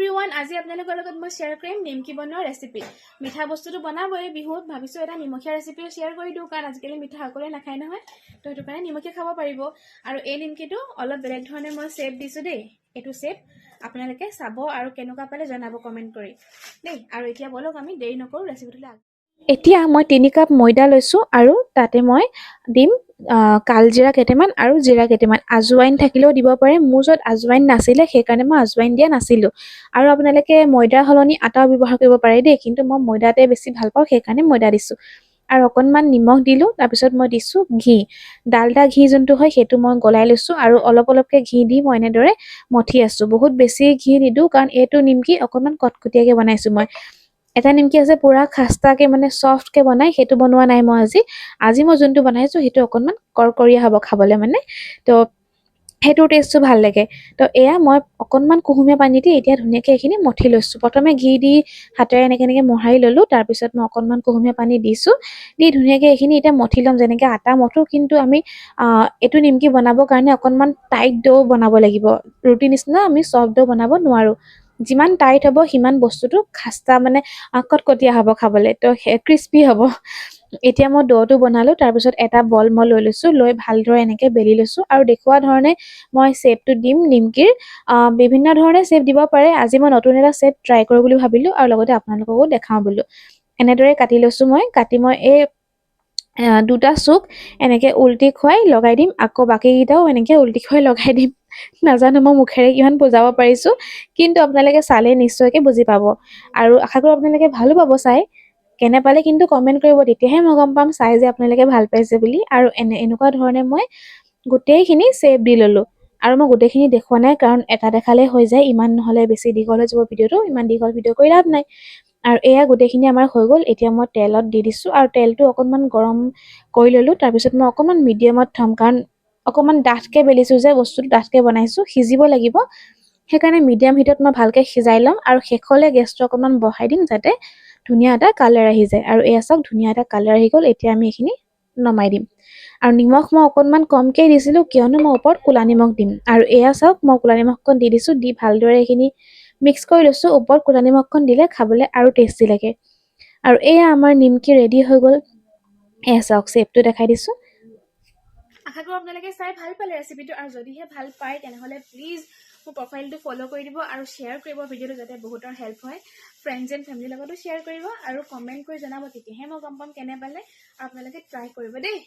Everyone, আজি আপোনালোকৰ লগত মই শ্বেয়াৰ কৰিম নিমকি বনোৱাৰ ৰেচিপি। মিঠা বস্তুটো বনাবই বিহুত, ভাবিছোঁ এটা নিমখীয়া ৰেচিপিও শ্বেয়াৰ কৰি দিওঁ, কাৰণ আজিকালি মিঠা সকলোৱে নাখায় নহয়, তো সেইটো কাৰণে নিমখীয়া খাব পাৰিব। আৰু এই নিমকিটো অলপ বেলেগ ধৰণে মই শ্বেপ দিছোঁ দেই। এইটো শ্বেপ আপোনালোকে চাব আৰু কেনেকুৱা পালে জনাব কমেণ্ট কৰি দেই। আৰু এতিয়া বলক আমি দেৰি নকৰোঁ, ৰেচিপিটোলৈ এতিয়া মই 3 কাপ ময়দা লৈছোঁ আৰু তাতে মই দিম কালজিৰা কেইটামান আৰু জিৰা কেইটামান। আজৱাইন থাকিলেও দিব পাৰে, মোৰ ওচৰত আজৱাইন নাছিলে সেইকাৰণে মই আজৱাইন দিয়া নাছিলোঁ। আৰু আপোনালোকে ময়দাৰ সলনি আটাও ব্যৱহাৰ কৰিব পাৰে দেই, কিন্তু মই ময়দাতে বেছি ভাল পাওঁ সেইকাৰণে ময়দা দিছোঁ। আৰু অকণমান নিমখ দিলোঁ, তাৰপিছত মই দিছোঁ ঘি, ডালডা ঘি যোনটো হয় সেইটো মই গলাই লৈছোঁ আৰু অলপ অলপকৈ ঘি দি মই এনেদৰে মঠি আছোঁ। বহুত বেছি ঘি নিদিওঁ কাৰণ এইটো নিমকি অকণমান কটকটীয়াকৈ বনাইছোঁ মই। এটা নিমকি আছে পুৰা খাস্তাকৈ মানে ছফ্টকৈ বনাই, সেইটো বনোৱা নাই মই আজি মই যোনটো বনাইছোঁ সেইটো অকণমান কৰকৰীয়া হ'ব খাবলৈ মানে, তো সেইটোৰ টেষ্টটো ভাল লাগে। তো এয়া মই অকণমান কুহুমীয়া পানী দি এতিয়া ধুনীয়াকৈ এইখিনি মঠি লৈছোঁ। প্ৰথমে ঘি দি হাতেৰে এনেকৈ মোহাৰি ল'লোঁ, তাৰপিছত মই অকণমান কুহুমীয়া পানী দিছোঁ, দি ধুনীয়াকৈ এইখিনি এতিয়া মঠি ল'ম যেনেকৈ আটা মঠো। কিন্তু আমি এইটো নিমকি বনাবৰ কাৰণে অকণমান টাইট ডো বনাব লাগিব, ৰুটি নিচিনা আমি ছফ্ট ডো বনাব নোৱাৰোঁ। যিমান টাইট হ'ব সিমান বস্তুটো খাস্তা মানে কটকটীয়া হ'ব খাবলৈ, তো ক্ৰিস্পি হ'ব। এতিয়া মই ডোটো বনালোঁ, তাৰপিছত এটা বল মই লৈ লৈছোঁ, লৈ ভালদৰে এনেকৈ বেলি লৈছোঁ আৰু দেখুওৱা ধৰণে মই শ্বেপটো দিম নিমকিৰ। বিভিন্ন ধৰণে শ্বেপ দিব পাৰে, আজি মই নতুন এটা শ্বেপ ট্ৰাই কৰোঁ বুলি ভাবিলোঁ আৰু লগতে আপোনালোককো দেখাওঁ বোলো। এনেদৰে কাটি লৈছোঁ মই, কাটি মই এই দুটা চুক এনেকৈ উল্টি খুৱাই লগাই দিম, আকৌ বাকীকেইটাও এনেকৈ উল্টি খুৱাই লগাই দিম। নাজানো মই মুখেৰে কিমান বুজাব পাৰিছোঁ, কিন্তু আপোনালোকে চালে নিশ্চয়কৈ বুজি পাব আৰু আশা কৰোঁ আপোনালোকে ভালো পাব চাই। কেনে পালে কিন্তু কমেণ্ট কৰিব, তেতিয়াহে মই গম পাম চাই যে আপোনালোকে ভাল পাইছে বুলি। আৰু এনেকুৱা ধৰণে মই গোটেইখিনি শ্বেপ দি ল'লোঁ। আৰু মই গোটেইখিনি দেখুওৱা নাই কাৰণ এটা দেখালে হৈ যায়, ইমান নহ'লে বেছি দীঘল হৈ যাব ভিডিঅ'টো, ইমান দীঘল ভিডিঅ' কৰি লাভ নাই। আৰু এয়া গোটেইখিনি আমাৰ হৈ গ'ল। এতিয়া মই তেলত দি দিছোঁ আৰু তেলটো অকণমান গৰম কৰি ল'লোঁ, তাৰপিছত মই অকণমান মিডিয়ামত থ'ম কাৰণ অকণমান ডাঠকৈ বেলিছোঁ যে, বস্তুটো ডাঠকৈ বনাইছোঁ, সিজিব লাগিব। সেইকাৰণে মিডিয়াম হিটত মই ভালকৈ সিজাই ল'ম আৰু শেষলৈ গেছটো অকণমান বঢ়াই দিম যাতে ধুনীয়া এটা কালাৰ আহি যায়। আৰু এয়া চাওক ধুনীয়া এটা কালাৰ আহি গ'ল। এতিয়া আমি এইখিনি নমাই দিম। আৰু নিমখ মই অকণমান কমকৈ দিছিলোঁ কিয়নো মই ওপৰত ক'লা নিমখ দিম। আৰু এয়া চাওক মই ক'লা নিমখকণ দি দিছোঁ, দি ভালদৰে এইখিনি মিক্স কৰি লৈছোঁ। ওপৰত ক'লা নিমখকণ দিলে খাবলৈ আৰু টেষ্টি লাগে। আৰু এয়া আমাৰ নিমকি ৰেডি হৈ গ'ল। এয়া চাওক শ্বেপটো দেখাই দিছোঁ। আশা কৰোঁ আপোনালোকে চাই ভাল পালে ৰেচিপিটো, আৰু যদিহে ভাল পায় তেনেহ'লে প্লিজ মোৰ প্ৰফাইলটো ফ'ল' কৰি দিব আৰু শ্বেয়াৰ কৰিব ভিডিঅ'টো, যাতে বহুতৰ হেল্প হয়। ফ্ৰেণ্ডছ এণ্ড ফেমিলিৰ লগতো শ্বেয়াৰ কৰিব আৰু কমেণ্ট কৰি জনাব, তেতিয়াহে মই গম পাম কেনে পালে। আপোনালোকে ট্ৰাই কৰিব দেই।